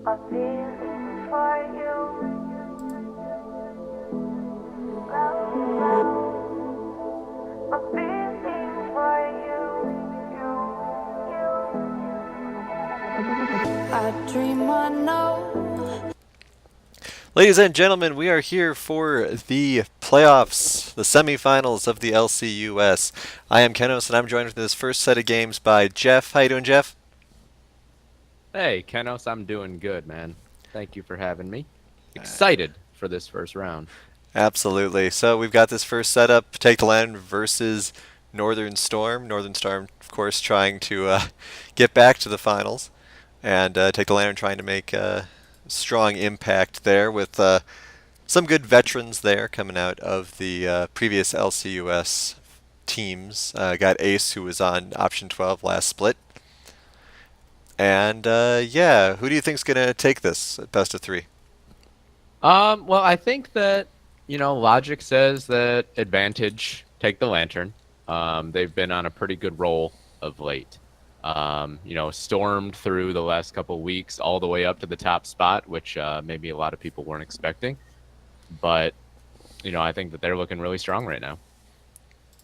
I'm feeling for you. Love, I'm feeling for you. I dream I know. Ladies and gentlemen, we are here for the playoffs, the semifinals of the LCUS. I am Kenos, and I'm joined for this first set of games by Jeff. How you doing, Jeff? Hey, Kenos, I'm doing good, man. Thank you for having me. Excited for this first round. Absolutely. So we've got this first setup: Take the Land versus Northern Storm. Northern Storm, of course, trying to get back to the finals, and Take the Land trying to make a strong impact there with some good veterans there coming out of the previous LCUS teams. Got Ace, who was on option 12 last split. And yeah, who do you think's gonna take this at best of three? Well, I think that, logic says that advantage take the lantern. They've been on a pretty good roll of late. Stormed through the last couple weeks all the way up to the top spot, which maybe a lot of people weren't expecting. But, I think that they're looking really strong right now.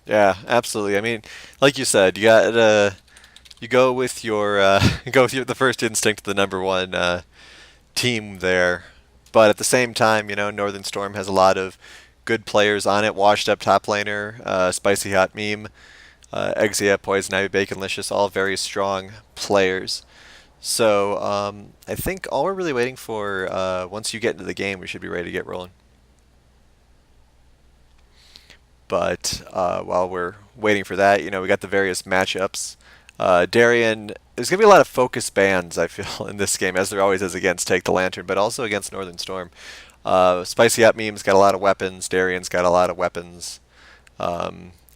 Yeah, absolutely. I mean, like you said, you go with your go with the first instinct, the number one team there. But at the same time, Northern Storm has a lot of good players on it. Washed up top laner, Spicy Hot Meme, Exia, Poison Ivy, Baconlicious, all very strong players. So I think all we're really waiting for, once you get into the game, we should be ready to get rolling. But while we're waiting for that, we got the various matchups. Darien, there's going to be a lot of focus bans, I feel, in this game, as there always is against Take the Lantern, but also against Northern Storm. Spicy Up Meme's got a lot of weapons. Darien's got a lot of weapons.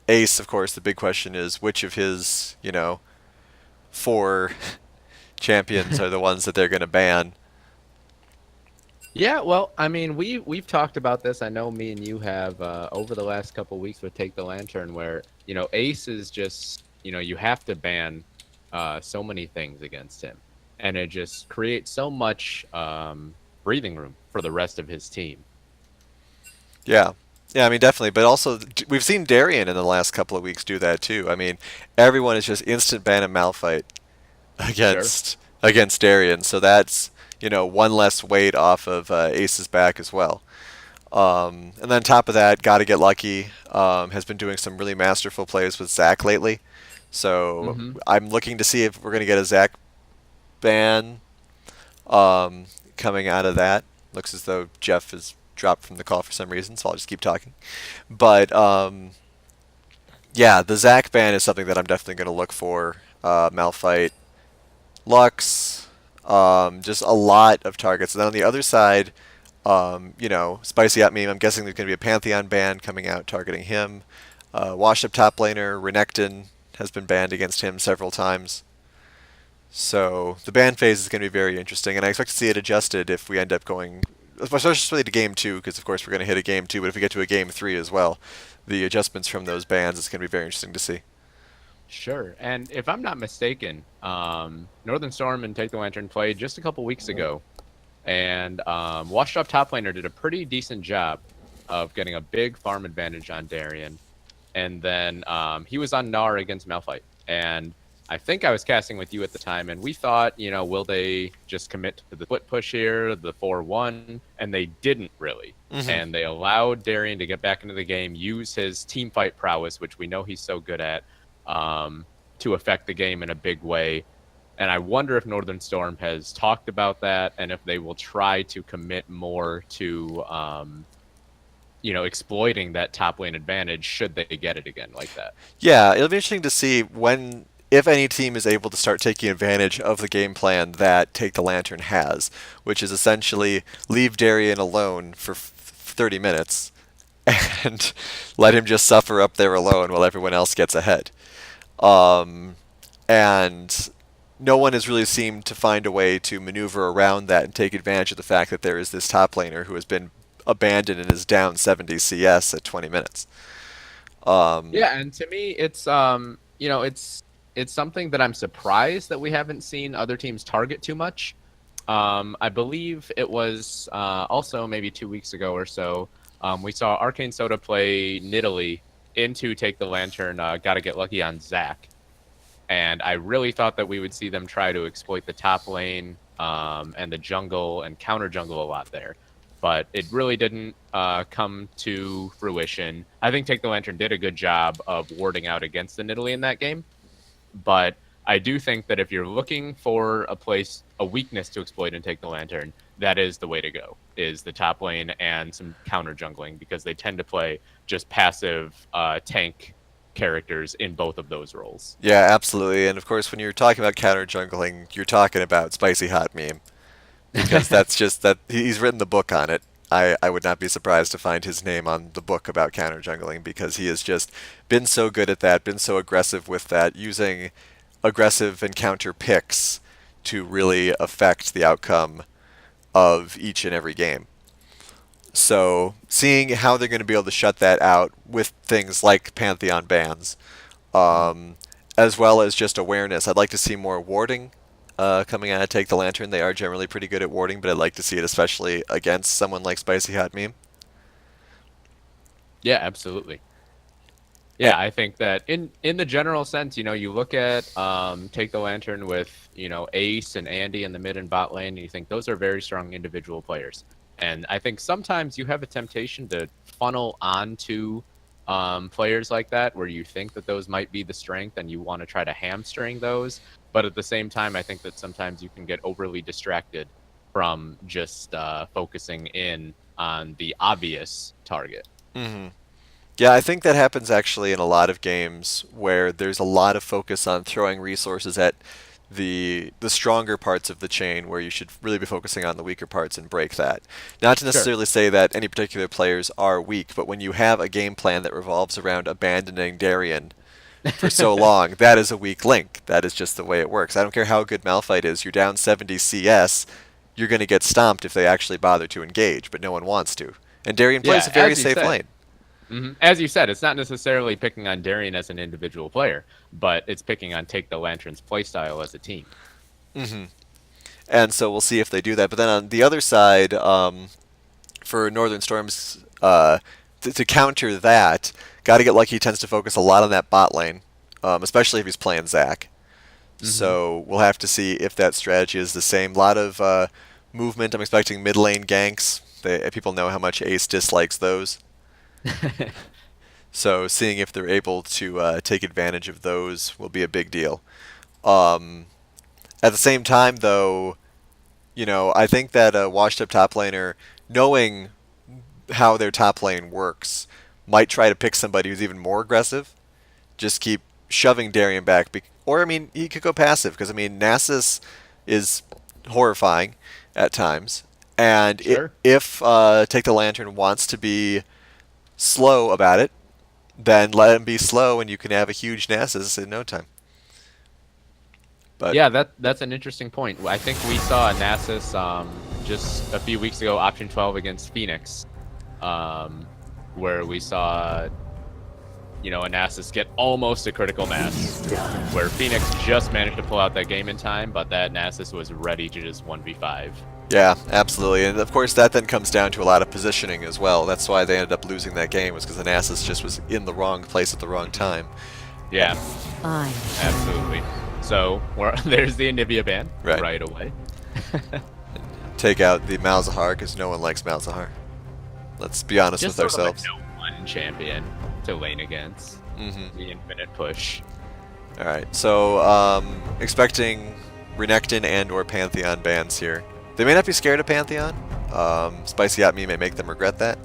Ace, of course, the big question is which of his, four champions are the ones that they're going to ban. Yeah, well, I mean, we've talked about this. I know me and you have over the last couple weeks with Take the Lantern, where Ace is just you have to ban so many things against him, and it just creates so much breathing room for the rest of his team. Yeah. Yeah, I mean, definitely. But also, we've seen Darien in the last couple of weeks do that too. I mean, everyone is just instant ban and Malphite Sure. against Darien. So that's, one less weight off of Ace's back as well. And then on top of that, Gotta Get Lucky has been doing some really masterful plays with Zac lately. So Hmm. I'm looking to see if we're going to get a Zac ban coming out of that. Looks as though Jeff is dropped from the call for some reason, so I'll just keep talking. But yeah, the Zac ban is something that I'm definitely going to look for. Malphite, Lux, just a lot of targets. And then on the other side, Spicy at Meme, I'm guessing there's going to be a Pantheon ban coming out targeting him. Washed up top laner, Renekton has been banned against him several times. So the ban phase is going to be very interesting, and I expect to see it adjusted if we end up going, especially to game two, because of course we're going to hit a game two, but if we get to a game three as well, the adjustments from those bans is going to be very interesting to see. Sure. And if I'm not mistaken, Northern Storm and Take the Lantern played just a couple weeks ago, and Washed Up Top Laner did a pretty decent job of getting a big farm advantage on Darien. And then he was on Gnar against Malphite. And I think I was casting with you at the time, and we thought, will they just commit to the split push here, the 4-1? And they didn't really. Hmm. And they allowed Darien to get back into the game, use his team fight prowess, which we know he's so good at, to affect the game in a big way. And I wonder if Northern Storm has talked about that and if they will try to commit more to, exploiting that top lane advantage should they get it again like that. Yeah, it'll be interesting to see when, if any team is able to start taking advantage of the game plan that Take the Lantern has, which is essentially leave Darien alone for 30 minutes and let him just suffer up there alone while everyone else gets ahead. Um, and no one has really seemed to find a way to maneuver around that and take advantage of the fact that there is this top laner who has been abandoned and is down 70 CS at 20 minutes. Um, Yeah, and to me, it's something that I'm surprised that we haven't seen other teams target too much. I believe it was also maybe 2 weeks ago or so. We saw Arcane Soda play Nidalee into Take the Lantern, Gotta Get Lucky on Zac. And I really thought that we would see them try to exploit the top lane and the jungle and counter jungle a lot there. But it really didn't come to fruition. I think Take the Lantern did a good job of warding out against the Nidalee in that game. But I do think that if you're looking for a weakness to exploit and Take the Lantern, that is the way to go, is the top lane and some counter jungling, because they tend to play just passive tank characters in both of those roles. Yeah, absolutely. And of course, when you're talking about counter jungling, you're talking about Spicy Hot Meme, because that's just that he's written the book on it. I would not be surprised to find his name on the book about counter jungling, because he has just been so good at that, been so aggressive with that, using aggressive encounter picks to really affect the outcome of each and every game. So seeing how they're going to be able to shut that out with things like Pantheon bans, as well as just awareness. I'd like to see more warding coming out of Take the Lantern. They are generally pretty good at warding, but I'd like to see it especially against someone like Spicy Hot Meme. Yeah, absolutely. Yeah, I think that in the general sense, you look at Take the Lantern with, Ace and Andy in the mid and bot lane, and you think those are very strong individual players. And I think sometimes you have a temptation to funnel onto players like that, where you think that those might be the strength and you want to try to hamstring those. But at the same time, I think that sometimes you can get overly distracted from just focusing in on the obvious target. Mm-hmm. Yeah, I think that happens actually in a lot of games where there's a lot of focus on throwing resources at the stronger parts of the chain, where you should really be focusing on the weaker parts and break that. Not to necessarily say that any particular players are weak, but when you have a game plan that revolves around abandoning Darien for so long, that is a weak link. That is just the way it works. I don't care how good Malphite is, you're down 70 CS, you're going to get stomped if they actually bother to engage, but no one wants to. And Darien plays a very safe lane. Mm-hmm. As you said, it's not necessarily picking on Darien as an individual player, but it's picking on Take the Lantern's playstyle as a team. Mm-hmm. And so we'll see if they do that. But then on the other side, for Northern Storms, to counter that, Gotta Get Lucky tends to focus a lot on that bot lane, especially if he's playing Zac. Mm-hmm. So we'll have to see if that strategy is the same. A lot of movement. I'm expecting mid lane ganks. People know how much Ace dislikes those. So seeing if they're able to take advantage of those will be a big deal. At the same time, though, I think that a washed-up top laner, knowing how their top lane works, might try to pick somebody who's even more aggressive. Just keep shoving Darien back. Or, he could go passive, because, Nasus is horrifying at times. And sure. if Take the Lantern wants to be slow about it, then let him be slow, and you can have a huge Nasus in no time. But yeah, that's an interesting point. I think we saw a Nasus just a few weeks ago, option 12 against Phoenix, where we saw a Nasus get almost a critical mass, where Phoenix just managed to pull out that game in time, but that Nasus was ready to just 1v5. Yeah, absolutely. And of course that then comes down to a lot of positioning as well. That's why they ended up losing that game, was because the Nasus just was in the wrong place at the wrong time. Yeah, absolutely. So there's the Anivia ban right away. Take out the Malzahar, because no one likes Malzahar. Let's be honest with ourselves. Just no one champion to lane against. Mm-hmm. The infinite push. Alright, so expecting Renekton and or Pantheon bans here. They may not be scared of Pantheon. Spicy Hot Me may make them regret that.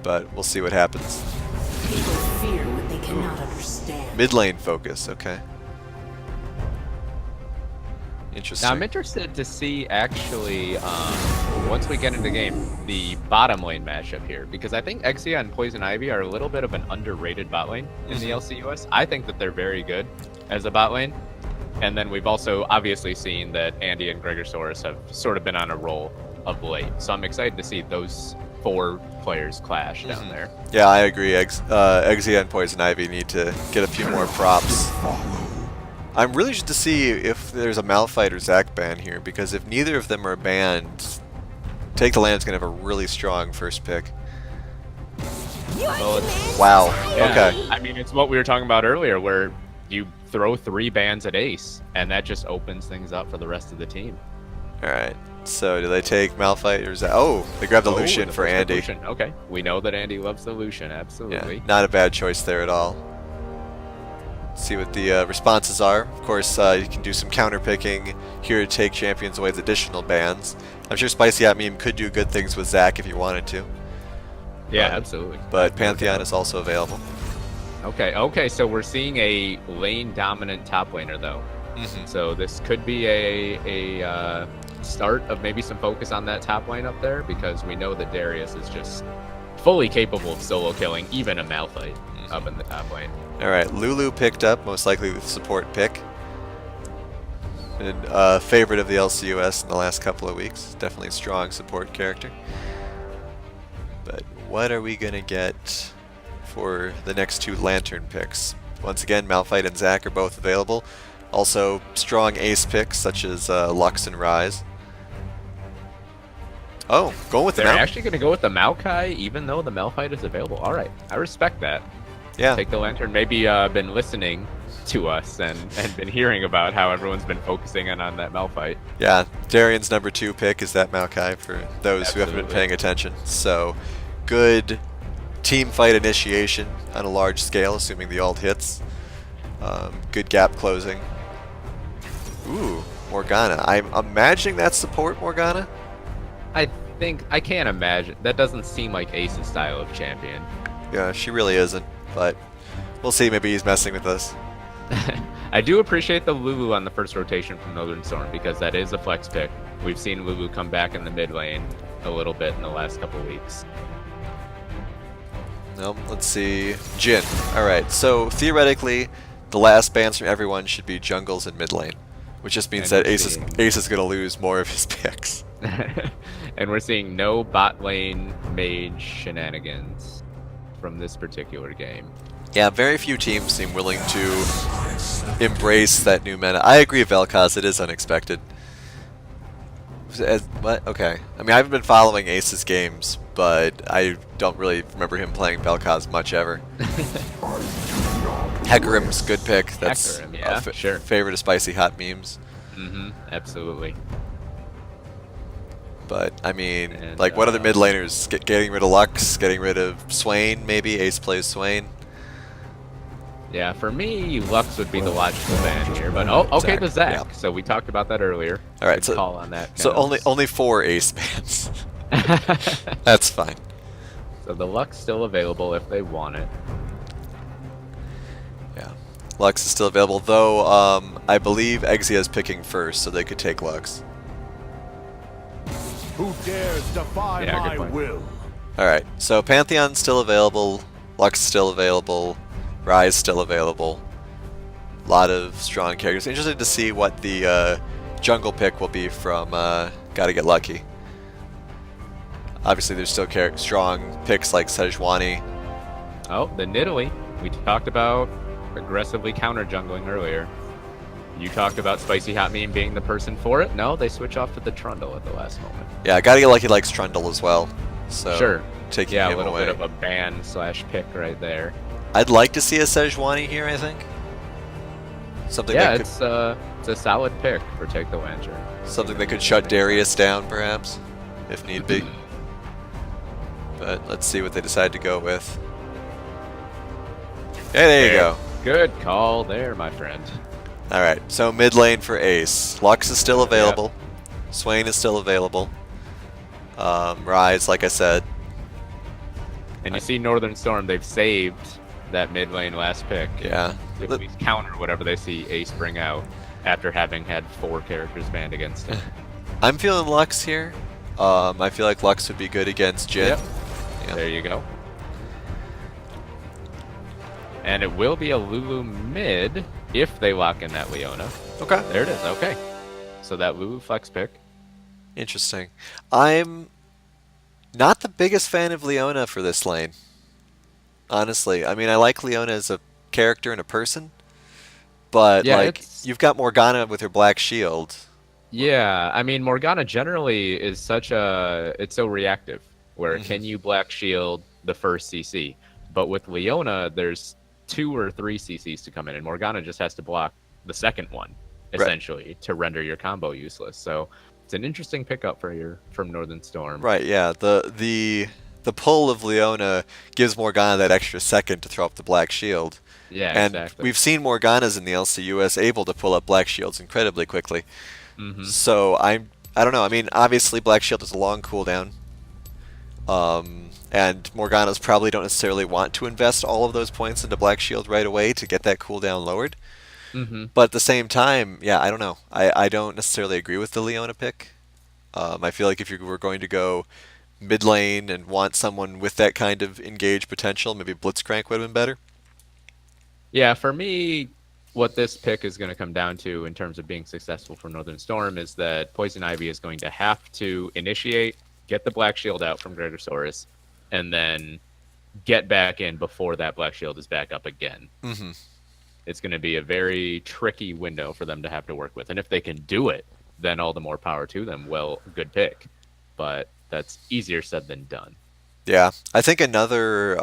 But we'll see what happens. People fear what they cannot understand. Mid lane focus, okay. Interesting. Now I'm interested to see actually, once we get into the game, the bottom lane matchup here, because I think Exia and Poison Ivy are a little bit of an underrated bot lane in the LCUS. I think that they're very good as a bot lane. And then we've also obviously seen that Andy and Gregosaurus have sort of been on a roll of late. So I'm excited to see those four players clash down there. Yeah, I agree. Exia and Poison Ivy need to get a few more props. I'm really interested to see if there's a Malphite or Zac ban here, because if neither of them are banned, Take the Land's going to have a really strong first pick. Wow. Yeah. Okay. I mean, it's what we were talking about earlier, where you throw 3 bans at Ace, and that just opens things up for the rest of the team. All right. So do they take Malphite or Zac? Oh, they grabbed the Lucian for Andy. Lucian. Okay. We know that Andy loves the Lucian. Absolutely. Yeah, not a bad choice there at all. See what the responses are. Of course, you can do some counter picking here to take champions away with additional bans. I'm sure Spicy Hot Meme could do good things with Zac if you wanted to. Yeah, absolutely. But Pantheon is also available. Okay, so we're seeing a lane dominant top laner though. So this could be a start of maybe some focus on that top lane up there, because we know that Darius is just fully capable of solo killing even a Malphite up in the top lane. All right, Lulu picked up, most likely with support pick. And favorite of the LCUS in the last couple of weeks. Definitely a strong support character. But what are we gonna get for the next 2 Lantern picks? Once again, Malphite and Zac are both available. Also, strong ace picks such as Lux and Rise. Oh, going with the They're Mal. actually going to go with the Maokai, even though the Malphite is available. All right, I respect that. Yeah. Take the Lantern. Maybe been listening to us and been hearing about how everyone's been focusing in on that Malphite. Yeah, Darian's number 2 pick is that Maokai for those who haven't been Absolutely. paying attention. So, good team fight initiation on a large scale, assuming the ult hits. Good gap closing. Ooh, Morgana. I'm imagining that's support Morgana. I can't imagine. That doesn't seem like Ace's style of champion. Yeah, she really isn't, but we'll see. Maybe he's messing with us. I do appreciate the Lulu on the first rotation from Northern Storm, because that is a flex pick. We've seen Lulu come back in the mid lane a little bit in the last couple weeks. No, let's see. Jhin. Alright, so theoretically, the last bans from everyone should be jungles and mid lane, which just means that Ace is going to lose more of his picks. And we're seeing no bot lane mage shenanigans from this particular game. Yeah, very few teams seem willing to embrace that new meta. I agree with Vel'Koz, it is unexpected. What? Okay. I mean, I haven't been following Ace's games, but I don't really remember him playing Vel'Koz much ever. Hecarim's good pick. That's Hecarim, yeah, sure. favorite of Spicy Hot Memes. Absolutely. But, I mean, And, like, what other mid laners? Getting rid of Lux, getting rid of Swain, maybe? Ace plays Swain. Yeah, for me, Lux would be the logical ban here, but okay, the Zac. Yeah. So we talked about that earlier. All right, Good so call on that. So Kennels. only 4 Ace bans. That's fine. So the Lux still available if they want it. Yeah, Lux is still available, though. I believe Exia is picking first, so they could take Lux. Who dares defy Yeah, good my point. will? All right, so Pantheon's still available, Lux still available, Rise still available. A lot of strong characters. Interested to see what the jungle pick will be from Gotta Get Lucky. Obviously, there's still strong picks like Sejuani. Oh, the Nidalee. We talked about aggressively counter jungling earlier. You talked about Spicy Hot Meme being the person for it. No, they switch off to the Trundle at the last moment. Yeah, Gotta Get Lucky likes Trundle as well. So Sure. taking Yeah, him a little away. bit of a ban slash pick right there. I'd like to see a Sejuani here, I think. Something Yeah, that could, it's a solid pick for Take the Lantern. something that could shut Darius down, perhaps, if need be. But let's see what they decide to go with. Hey, there you go. Good call there, my friend. All right, so mid lane for Ace. Lux is still available. Swain is still available. Rise, like I said. And you see Northern Storm, they've saved that mid lane last pick. Yeah. At least counter whatever they see Ace bring out after having had 4 characters banned against him. I'm feeling Lux here. I feel like Lux would be good against Jhin. Yep. Yeah. There you go. And it will be a Lulu mid if they lock in that Leona. Okay. There it is. Okay. So that Lulu flex pick. Interesting. I'm not the biggest fan of Leona for this lane. Honestly. I mean, I like Leona as a character and a person, but Yeah, like it's you've got Morgana with her black shield. yeah. I mean, Morgana generally is such a it's so reactive. Where Hmm. can you black shield the first CC? But with Leona, there's 2 or 3 CCs to come in, and Morgana just has to block the second one Right. essentially to render your combo useless. So it's an interesting pickup for your from Northern Storm. Right, yeah. The pull of Leona gives Morgana that extra second to throw up the black shield. Yeah, And exactly. we've seen Morganas in the LCUS able to pull up black shields incredibly quickly. Hmm. So I don't know. I mean, obviously black shield is a long cooldown. And Morganas probably don't necessarily want to invest all of those points into black shield right away to get that cooldown lowered. Hmm. But at the same time, yeah, I don't know. I don't necessarily agree with the Leona pick. I feel like if you were going to go mid lane and want someone with that kind of engage potential, maybe Blitzcrank would have been better. Yeah, for me, what this pick is going to come down to in terms of being successful for Northern Storm is that Poison Ivy is going to have to initiate, get the Black Shield out from Greater Saurus, and then get back in before that Black Shield is back up again. Hmm. It's going to be a very tricky window for them to have to work with. And if they can do it, then all the more power to them. Well, good pick. But that's easier said than done. Yeah, I think another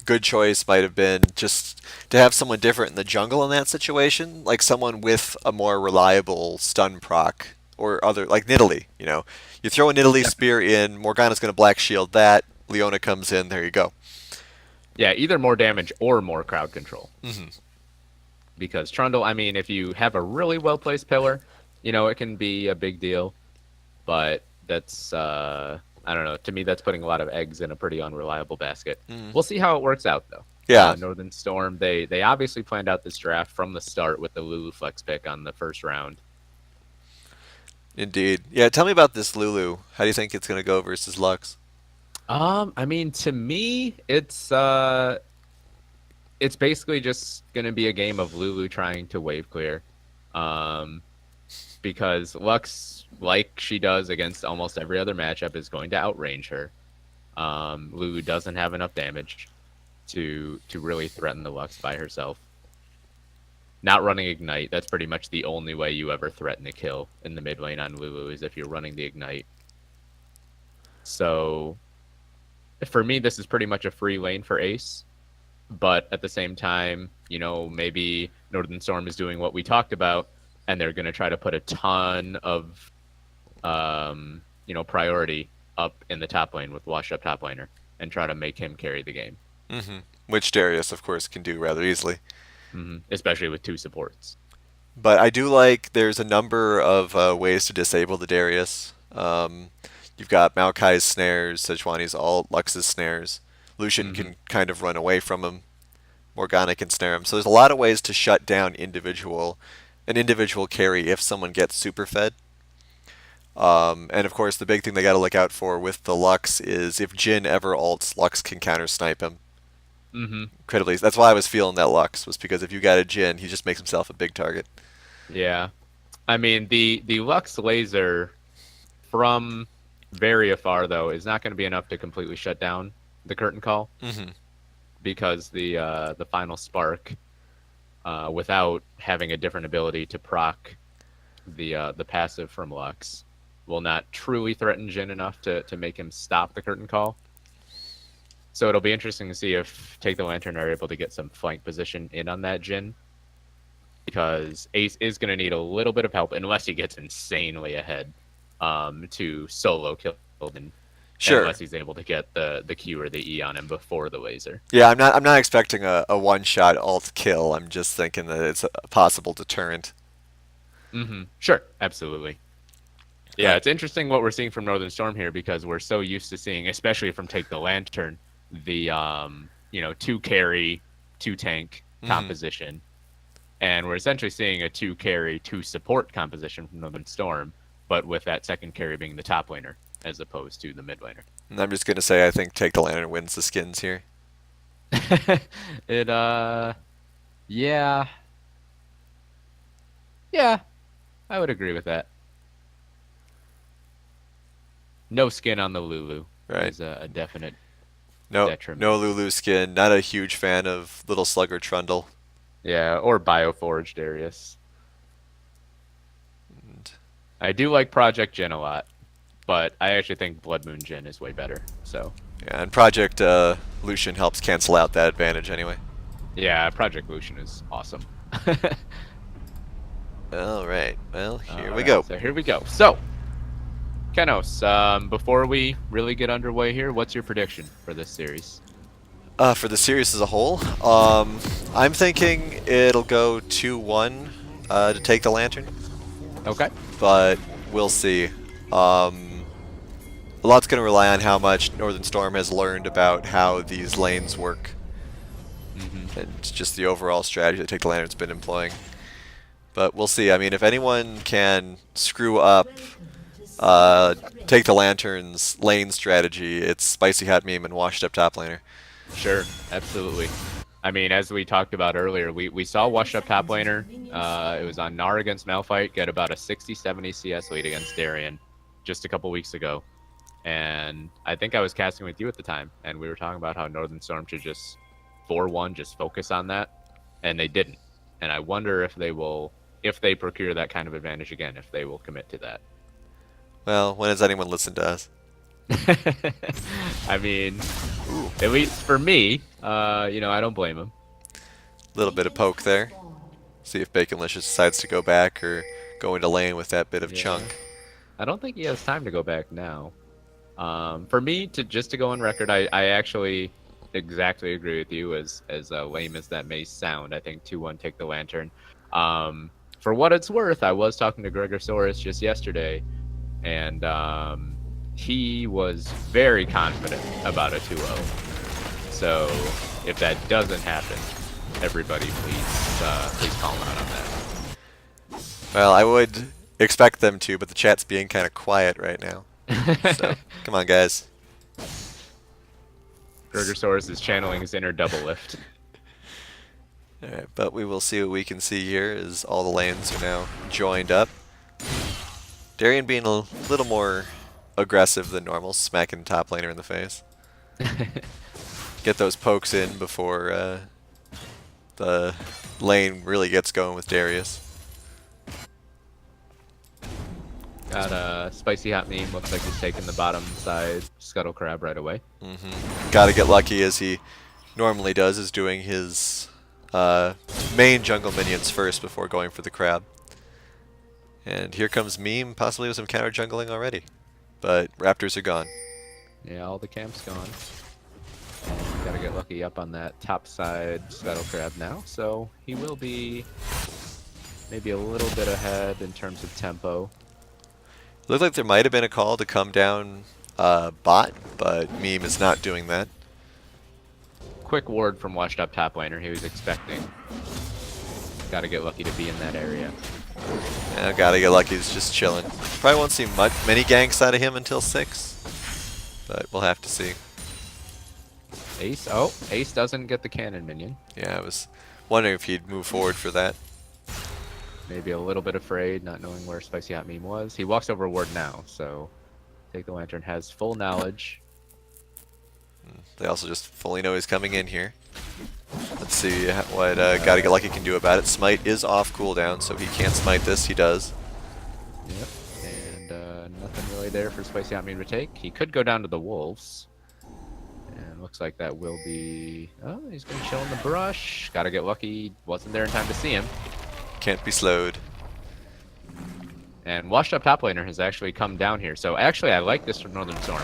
good choice might have been just to have someone different in the jungle in that situation, like someone with a more reliable stun proc or other, like Nidalee. You throw a Nidalee spear in, Morgana's going to black shield that. Leona comes in, there you go. Yeah, either more damage or more crowd control. Hmm. Because Trundle, I mean, if you have a really well placed pillar, it can be a big deal. But that's, I don't know. To me, that's putting a lot of eggs in a pretty unreliable basket. Mm. We'll see how it works out, though. Yeah, Northern Storm, they obviously planned out this draft from the start with the Lulu Flex pick on the first round. indeed. Yeah, tell me about this Lulu. How do you think it's going to go versus Lux? I mean, to me, it's basically just gonna be a game of Lulu trying to wave clear. Um, because Lux, like she does against almost every other matchup, is going to outrange her. Lulu doesn't have enough damage to really threaten the Lux by herself. Not running Ignite, that's pretty much the only way you ever threaten a kill in the mid lane on Lulu is if you're running the Ignite. So for me, this is pretty much a free lane for Ace. But at the same time, maybe Northern Storm is doing what we talked about, and they're going to try to put a ton of, priority up in the top lane with washed up top laner and try to make him carry the game. Hmm. Which Darius, of course, can do rather easily. Especially with 2 supports. But I do like there's a number of ways to disable the Darius. You've got Maokai's snares, Sejuani's ult, Lux's snares. Lucian Hmm. can kind of run away from him. Morgana can snare him. So there's a lot of ways to shut down an individual carry if someone gets super fed. And of course, the big thing they got to look out for with the Lux is if Jhin ever ults, Lux can counter snipe him. Hmm. Incredibly, that's why I was feeling that Lux was because if you got a Jhin, he just makes himself a big target. Yeah. I mean, the Lux laser from very afar, though, is not going to be enough to completely shut down the curtain call. Hmm. Because the final spark, without having a different ability to proc the passive from Lux, will not truly threaten Jhin enough to make him stop the curtain call. So it'll be interesting to see if Take the Lantern are able to get some flank position in on that Jhin, because Ace is going to need a little bit of help unless he gets insanely ahead to solo kill Jhin. Sure. Unless he's able to get the Q or the E on him before the laser. Yeah, I'm not expecting a one-shot ult kill. I'm just thinking that it's a possible deterrent. Sure, absolutely. Yeah, Right. it's interesting what we're seeing from Northern Storm here because we're so used to seeing, especially from Take the Lantern, the 2 carry, 2 tank composition, and we're essentially seeing a 2 carry, 2 support composition from Northern Storm, but with that second carry being the top laner as opposed to the mid laner. And I'm just gonna say I think Take the Lantern wins the skins here. It yeah, yeah, I would agree with that. No skin on the Lulu Right. is a definite No, detriment. no Lulu skin. Not a huge fan of Little Slugger Trundle. Yeah, or Bioforge Darius. And I do like Project Jin a lot, but I actually think Blood Moon Jin is way better. So yeah, and Project Lucian helps cancel out that advantage anyway. yeah, Project Lucian is awesome. All right. Well, here we Alright, go. So here we go. So, Kenos, before we really get underway here, what's your prediction for this series? For the series as a whole, I'm thinking it'll go 2-1 to take the Lantern, Okay. but we'll see. A lot's going to rely on how much Northern Storm has learned about how these lanes work, and just the overall strategy that Take the Lantern's been employing. But we'll see. I mean, if anyone can screw up Take the Lantern's lane strategy, it's Spicy Hot Meme and Washed Up Top Laner. Sure, absolutely. I mean, as we talked about earlier, we saw Washed Up Top Laner. It was on Gnar against Malphite, get about a 60-70 CS lead against Darien just a couple weeks ago. And I think I was casting with you at the time, and we were talking about how Northern Storm should just 4-1, just focus on that, and they didn't. And I wonder if they will, if they procure that kind of advantage again, if they will commit to that. Well, when has anyone listened to us? I mean, at least for me, I don't blame him. Little bit of poke there. See if Baconlicious decides to go back or go into lane with that bit of chunk. I don't think he has time to go back now. For me, to go on record, I actually exactly agree with you. As lame as that may sound, I think 2-1 take the Lantern. For what it's worth, I was talking to Gregosaurus just yesterday, and he was very confident about a 2-0. So if that doesn't happen, everybody please call him out on that. Well, I would expect them to, but the chat's being kind of quiet right now. So, come on, guys. Gregosaurus is channeling his inner double lift. Alright, but we will see what we can see here as all the lanes are now joined up. Darien being a little more aggressive than normal, smacking top laner in the face. Get those pokes in before the lane really gets going with Darius. Got a Spicy Hot Meme, looks like he's taking the bottom side Scuttle Crab right away. Gotta get lucky, as he normally does, is doing his main jungle minions first before going for the crab. And here comes Meme, possibly with some counter jungling already. But Raptors are gone. Yeah, all the camp's gone. And gotta get lucky up on that top side Scuttle Crab now, so he will be maybe a little bit ahead in terms of tempo. Looked like there might have been a call to come down bot, but Meme is not doing that. Quick ward from Washed Up Top Laner, he was expecting. Gotta get lucky to be in that area. Yeah, gotta get lucky, he's just chilling. Probably won't see many ganks out of him until 6, but we'll have to see. Ace, oh, Ace doesn't get the cannon minion. Yeah, I was wondering if he'd move forward for that. Maybe a little bit afraid, not knowing where Spicy Hot Meme was. He walks over ward now, so Take the Lantern has full knowledge. They also just fully know he's coming in here. Let's see what Gotta Get Lucky can do about it. Smite is off cooldown, so he can't smite this. He does. Yep, and nothing really there for Spicy Hot Meme to take. He could go down to the Wolves. And looks like that will be... Oh, he's going to chill in the brush. Gotta get lucky. Wasn't there in time to see him. Can't be slowed. And Washed Up Top Laner has actually come down here. So actually, I like this from Northern Storm.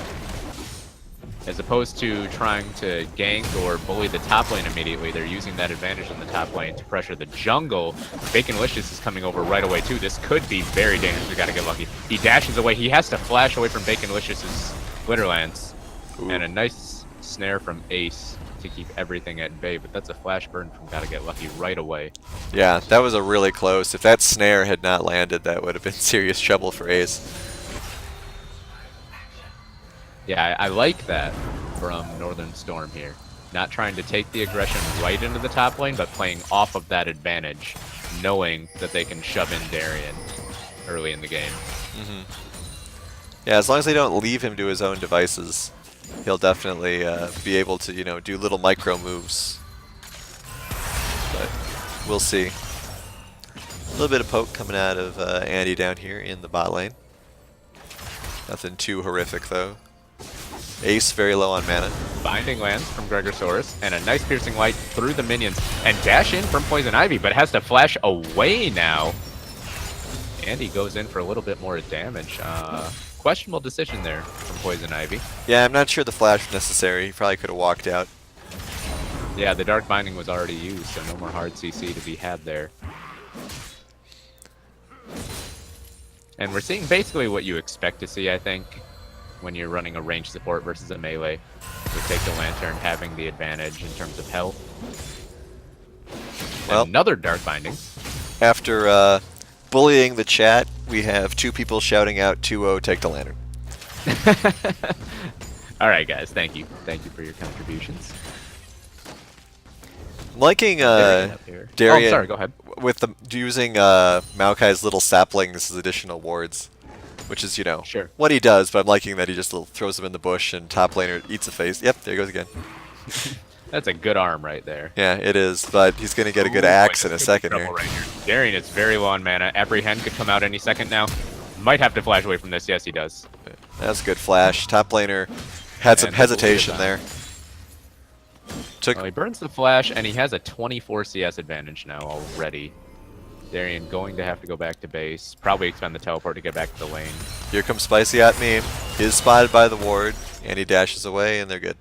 As opposed to trying to gank or bully the top lane immediately, they're using that advantage in the top lane to pressure the jungle. Baconlicious is coming over right away too. This could be very dangerous. We gotta get lucky. He dashes away. He has to flash away from Baconlicious's Glitterlands. Ooh. And a nice snare from Ace to keep everything at bay. But that's a flash burn from Gotta Get Lucky right away. Yeah, that was a really close. If that snare had not landed, that would have been serious trouble for Ace. Yeah, I like that from Northern Storm here. Not trying to take the aggression right into the top lane, but playing off of that advantage, knowing that they can shove in Darien early in the game. Yeah, as long as they don't leave him to his own devices, he'll definitely be able to, do little micro moves. But we'll see. A little bit of poke coming out of Andy down here in the bot lane. Nothing too horrific though. Ace very low on mana. Binding lands from Gregosaurus, and a nice piercing light through the minions, and dash in from Poison Ivy, but has to flash away now. Andy goes in for a little bit more damage. Questionable decision there from Poison Ivy. Yeah, I'm not sure the flash was necessary. He probably could have walked out. Yeah, the Dark Binding was already used, so no more hard CC to be had there. And we're seeing basically what you expect to see, I think, when you're running a ranged support versus a melee. We take the Lantern having the advantage in terms of health. Well, another Dark Binding. After bullying the chat, we have 2 people shouting out 2-0, take the Lantern. All right, guys, thank you. Thank you for your contributions. I'm liking Darian. Oh, sorry, go ahead. With the using Maokai's little saplings as additional wards, which is, you know, Sure. what he does, but I'm liking that he just throws them in the bush and top laner eats a face. Yep, there he goes again. That's a good arm right there. Yeah, it is, but he's going to get a good axe in a second here. Right here. Darian is very low on mana. Apprehend could come out any second now. Might have to flash away from this. Yes, he does. That's a good flash. Top laner had some And hesitation there. Well, he burns the flash, and he has a 24 CS advantage now already. Darian going to have to go back to base. Probably expend the teleport to get back to the lane. Here comes Spicy at Meme. He is spotted by the ward, and he dashes away, and they're good.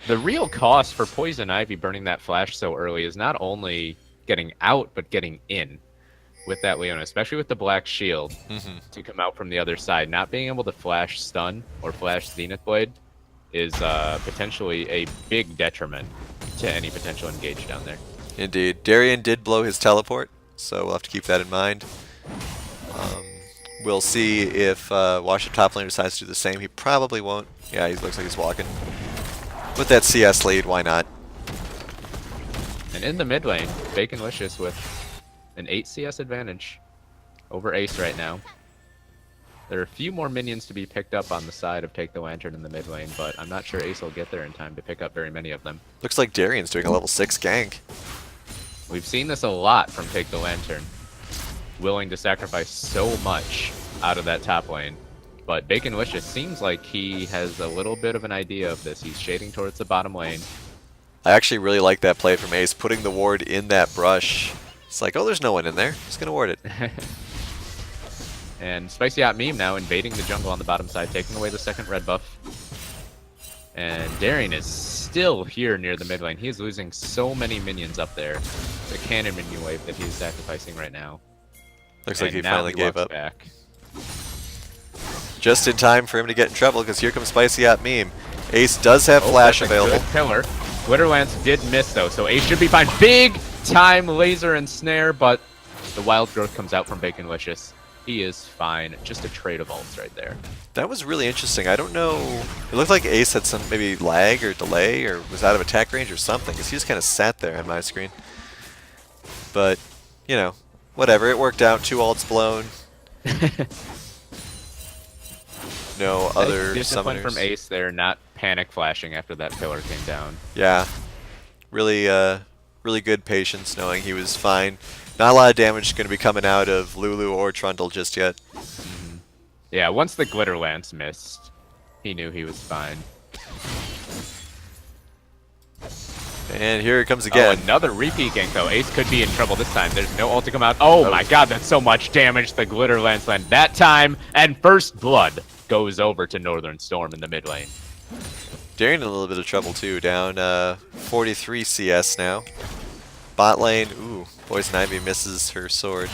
The real cost for Poison Ivy burning that flash so early is not only getting out, but getting in with that Leona, especially with the Black Shield to come out from the other side. Not being able to flash stun or flash Zenith Blade is potentially a big detriment to any potential engage down there. Indeed. Darian did blow his teleport, so we'll have to keep that in mind. We'll see if Washed Up Top Laner decides to do the same. He probably won't. Yeah, he looks like he's walking. With that CS lead, why not? And in the mid lane, Baconlicious with an 8 CS advantage over Ace right now. There are a few more minions to be picked up on the side of Take the Lantern in the mid lane, but I'm not sure Ace will get there in time to pick up very many of them. Looks like Darian's doing a level 6 gank. We've seen this a lot from Take the Lantern. Willing to sacrifice so much out of that top lane. But Baconlicious seems like he has a little bit of an idea of this. He's shading towards the bottom lane. I actually really like that play from Ace, putting the ward in that brush. It's like, oh, there's no one in there. Just gonna ward it. And Spicy Hot Meme now invading the jungle on the bottom side, taking away the second red buff. And Darian is still here near the mid lane. He is losing so many minions up there. It's a cannon minion wave that he's sacrificing right now. Looks like And he now finally gave walks up. back. Just in time for him to get in trouble, because here comes Spicy at Meme. Ace does have flash That's a available. good pillar. Glitterlance did miss though, so Ace should be fine. Big time laser and snare, but the wild growth comes out from Baconlicious. He is fine. Just a trade of ults right there. That was really interesting. I don't know. It looked like Ace had some maybe lag or delay or was out of attack range or something, because he just kind of sat there on my screen. But, you know, whatever. It worked out. 2 ults blown. No other discipline summoners. from Ace there, not panic flashing after that pillar came down. Yeah. Really, really good patience knowing he was fine. Not a lot of damage going to be coming out of Lulu or Trundle just yet. Yeah, once the Glitterlance missed, he knew he was fine. And here it comes again. Oh, another repeat gank though. Ace could be in trouble this time. There's no ult to come out. Oh my god, that's so much damage the Glitterlance land that time. And first blood goes over to Northern Storm in the mid lane. Darian in a little bit of trouble too, down 43 CS now. Bot lane, ooh, Poison Ivy misses her sword.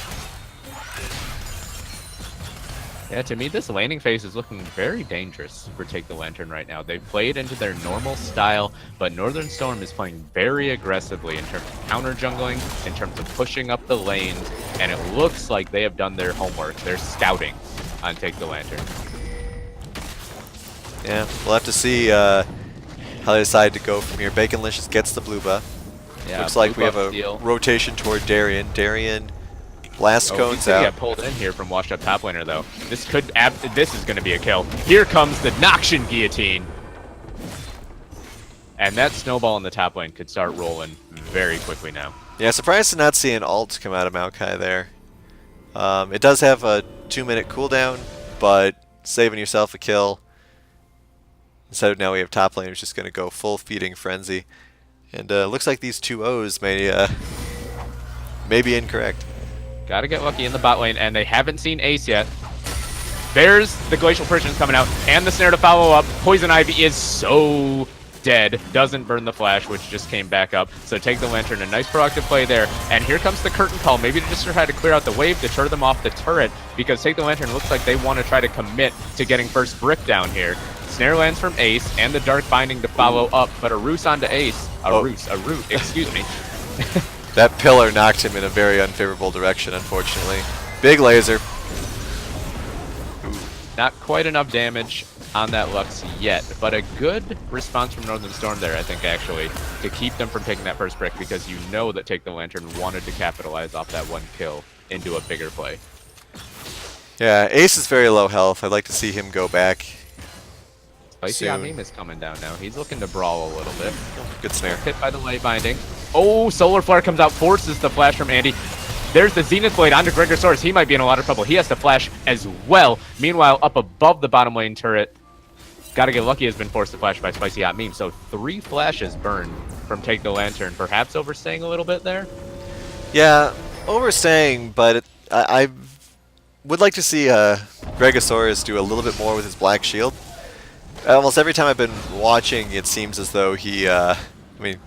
Yeah, to me, this laning phase is looking very dangerous for Take the Lantern right now. They've played into their normal style, but Northern Storm is playing very aggressively in terms of counter jungling, in terms of pushing up the lanes, and it looks like they have done their homework. They're scouting on Take the Lantern. Yeah, we'll have to see how they decide to go from here. Baconlicious gets the blue buff. Yeah, Looks like blue we have buff a steal. rotation toward Darian. Darian, blast cones He out. got pulled in here from washed up top laner though. This is going to be a kill. Here comes the Noxian Guillotine. And that snowball in the top lane could start rolling very quickly now. Yeah, surprised to not see an ult come out of Maokai there. It does have a 2-minute cooldown, but saving yourself a kill. Instead of now we have top lane who's just going to go full feeding frenzy. And looks like these two O's may be incorrect. Gotta get lucky in the bot lane, and they haven't seen Ace yet. There's the Glacial Persians coming out, and the snare to follow up. Poison Ivy is so dead. Doesn't burn the flash, which just came back up. So take the Lantern, a nice proactive play there. And here comes the Curtain Call, maybe to just try to clear out the wave, deter them off the turret, because take the Lantern looks like they want to try to commit to getting first brick down here. Snare lands from Ace, and the Dark Binding to follow up, but a Roost onto Ace. A Root, excuse me. That pillar knocked him in a very unfavorable direction, unfortunately. Big laser. Not quite enough damage on that Lux yet, but a good response from Northern Storm there, I think, actually, to keep them from taking that first brick, because you know that Take the Lantern wanted to capitalize off that one kill into a bigger play. Yeah, Ace is very low health. I'd like to see him go back. Spicy Meme is coming down now. He's looking to brawl a little bit. Good snare. Hit by the light binding. Oh, Solar Flare comes out, forces the flash from Andy. There's the Zenith Blade onto Gregosaurus. He might be in a lot of trouble. He has to flash as well. Meanwhile, up above the bottom lane turret, Gotta Get Lucky has been forced to flash by Spicy Hot Meme. So 3 flashes burned from Take the Lantern. Perhaps overstaying a little bit there? Yeah, overstaying, but I would like to see Gregosaurus do a little bit more with his Black Shield. Almost every time I've been watching, it seems as though he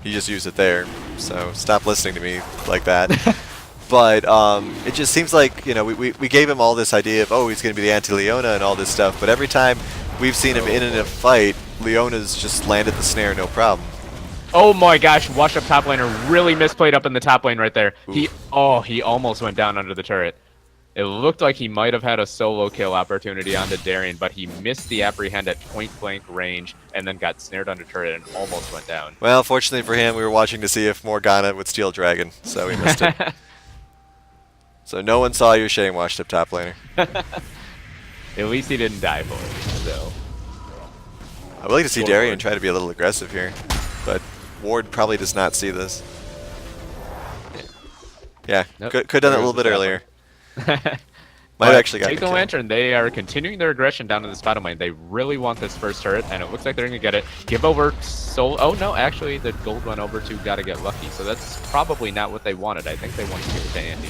just used it there, so stop listening to me like that. But it just seems like, you know, we gave him all this idea of, oh, he's going to be the anti-Leona and all this stuff, but every time we've seen him in a fight, Leona's just landed the snare no problem. Oh my gosh, Wash Up top laner really misplayed up in the top lane right there. Ooh. He almost went down under the turret. It looked like he might have had a solo kill opportunity onto Darien, but he missed the apprehend at point-blank range and then got snared under turret and almost went down. Well, fortunately for him, we were watching to see if Morgana would steal Dragon, so he missed it. So no one saw your Shane washed up top laner. At least he didn't die for it, so. I would like to see Darien try to be a little aggressive here, but Ward probably does not see this. Yeah, Nope. could have done it a little bit earlier. Might have actually got Take the Lantern. They are continuing their aggression down to this bottom lane. They really want this first turret, and it looks like they're going to get it. Give over Soul. Oh, no, actually, the gold went over to Gotta Get Lucky, so that's probably not what they wanted. I think they wanted to give it to Andy.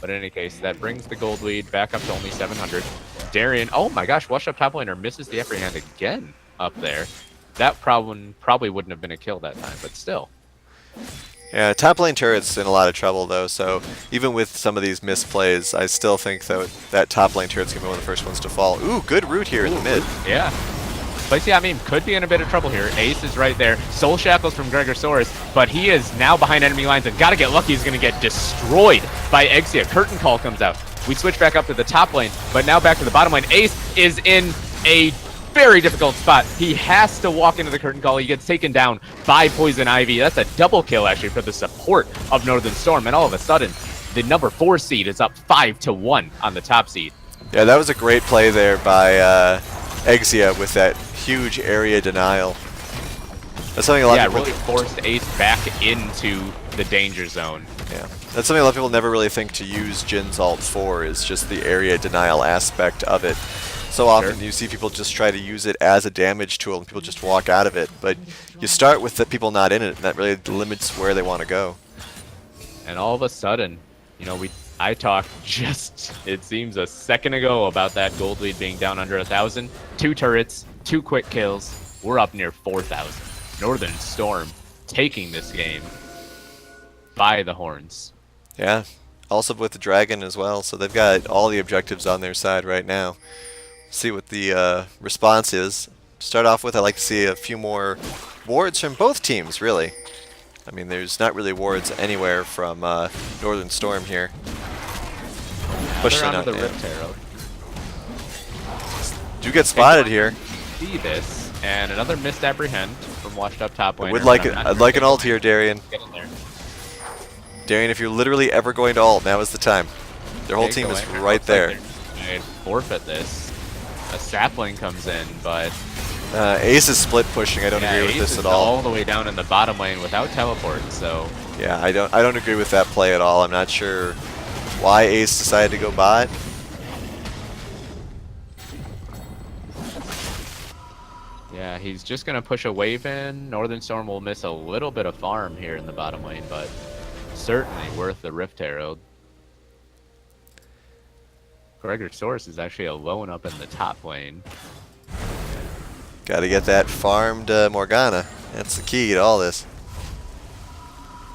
But in any case, that brings the gold lead back up to only 700. Darien, oh my gosh, Wash Up top laner misses the apprehend again up there. That probably wouldn't have been a kill that time, but still. Yeah, top lane turret's in a lot of trouble though, so even with some of these misplays, I still think that top lane turret's going to be one of the first ones to fall. Ooh, good root here in the mid. Yeah. Spicy Hot Meme could be in a bit of trouble here. Ace is right there. Soul Shackles from Gregosaurus, but he is now behind enemy lines and Gotta Get Lucky is going to get destroyed by Exia. Curtain Call comes out. We switch back up to the top lane, but now back to the bottom lane. Ace is in a very difficult spot. He has to walk into the Curtain Call. He gets taken down by Poison Ivy. That's a double kill actually for the support of Northern Storm, and all of a sudden, the number 4 seed is up 5-1 on the top seed. Yeah, that was a great play there by Exia with that huge area denial. That's something a lot of people... really forced Ace back into the danger zone. Yeah, that's something a lot of people never really think to use Jin's ult for, is just the area denial aspect of it. So often you see people just try to use it as a damage tool and people just walk out of it, but you start with the people not in it, and that really limits where they want to go. And all of a sudden, you know, I talked just, it seems, a second ago about that gold lead being down under 1,000. 2 turrets, 2 quick kills. We're up near 4,000. Northern Storm taking this game by the horns. Yeah, also with the Dragon as well, so they've got all the objectives on their side right now. See what the response is. To start off with, I'd like to see a few more wards from both teams, really. I mean, there's not really wards anywhere from Northern Storm here. Especially not the Rift Herald. Do get spotted here. See this, and another missed apprehend from Washed Up top laner. I'd like an ult here, Darien. Get in there. Darien, if you're literally ever going to ult, now is the time. Their whole team is right there. I'd forfeit this. A sapling comes in, but Ace is split pushing. I don't Yeah, agree with Ace this is at all. all the way down in the bottom lane without teleport, so Yeah, I don't agree with that play at all. I'm not sure why Ace decided to go bot. yeah, he's just gonna push a wave in. Northern Storm will miss a little bit of farm here in the bottom lane, but certainly worth the Rift Herald. Gregor Source is actually alone up in the top lane. Got to get that farmed Morgana. That's the key to all this.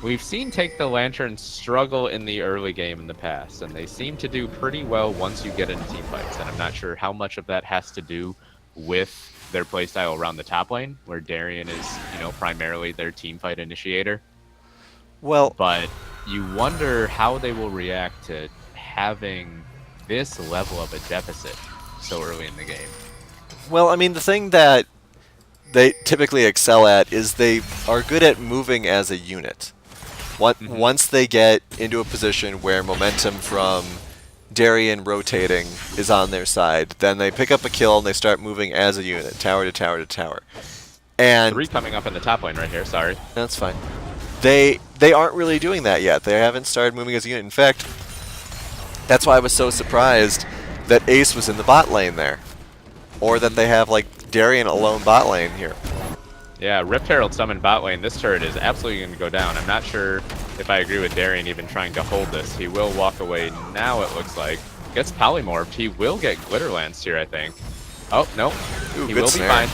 We've seen Take the Lantern struggle in the early game in the past, and they seem to do pretty well once you get into team fights. And I'm not sure how much of that has to do with their playstyle around the top lane, where Darien is, primarily their team fight initiator. Well, But you wonder how they will react to having this level of a deficit so early in the game. well, I mean, the thing that they typically excel at is they are good at moving as a unit. Once they get into a position where momentum from Darien rotating is on their side, then they pick up a kill and they start moving as a unit, tower to tower to tower. And 3 coming up in the top lane right here, sorry. that's fine. They aren't really doing that yet. They haven't started moving as a unit. In fact, that's why I was so surprised that Ace was in the bot lane there. Or that they have, like, Darien alone bot lane here. Yeah, Rift Herald summoned bot lane. This turret is absolutely going to go down. I'm not sure if I agree with Darien even trying to hold this. He will walk away now, it looks like. Gets polymorphed. He will get Glitterlanced here, I think. Oh, no. Ooh, He good will snare. be fine.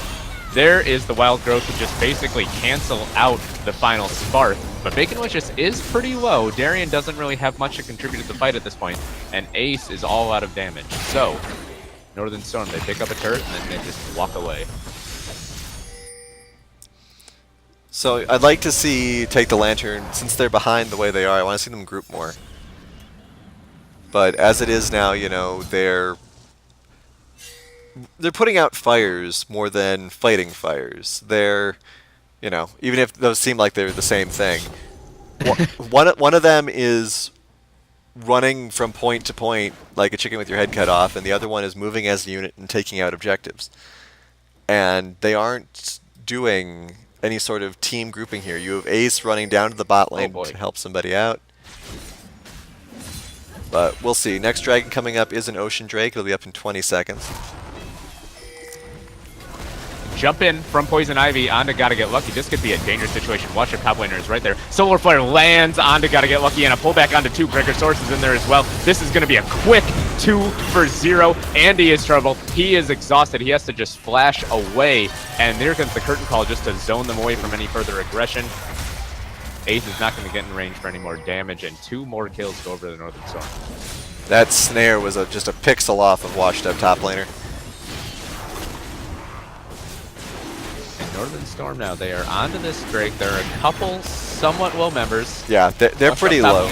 There is the Wild Growth to just basically cancel out the final Spark. But Bacon Witches is pretty low. Darien doesn't really have much to contribute to the fight at this point, and Ace is all out of damage. So, Northern Storm, they pick up a turret and then they just walk away. So I'd like to see Take the Lantern, since they're behind the way they are, I want to see them group more. But as it is now, they're putting out fires more than fighting fires. They're, even if those seem like they're the same thing. One of them is running from point to point like a chicken with your head cut off, and the other one is moving as a unit and taking out objectives. And they aren't doing any sort of team grouping here. You have Ace running down to the bot lane boy. to help somebody out. But we'll see. Next dragon coming up is an Ocean Drake. It'll be up in 20 seconds. Jump in from Poison Ivy onto Gotta Get Lucky. This could be a dangerous situation. Watch your top laner is right there. Solar Flare lands onto Gotta Get Lucky and a pullback onto 2. Gregor Source is in there as well. This is going to be a quick 2 for 0. Andy is trouble. He is exhausted. He has to just flash away. And there comes the curtain call just to zone them away from any further aggression. Ace is not going to get in range for any more damage, and 2 more kills go over the Northern Storm. That snare was just a pixel off of washed up top laner. Northern Storm now, they are onto this Drake. There are a couple somewhat low members. Yeah, they're pretty low.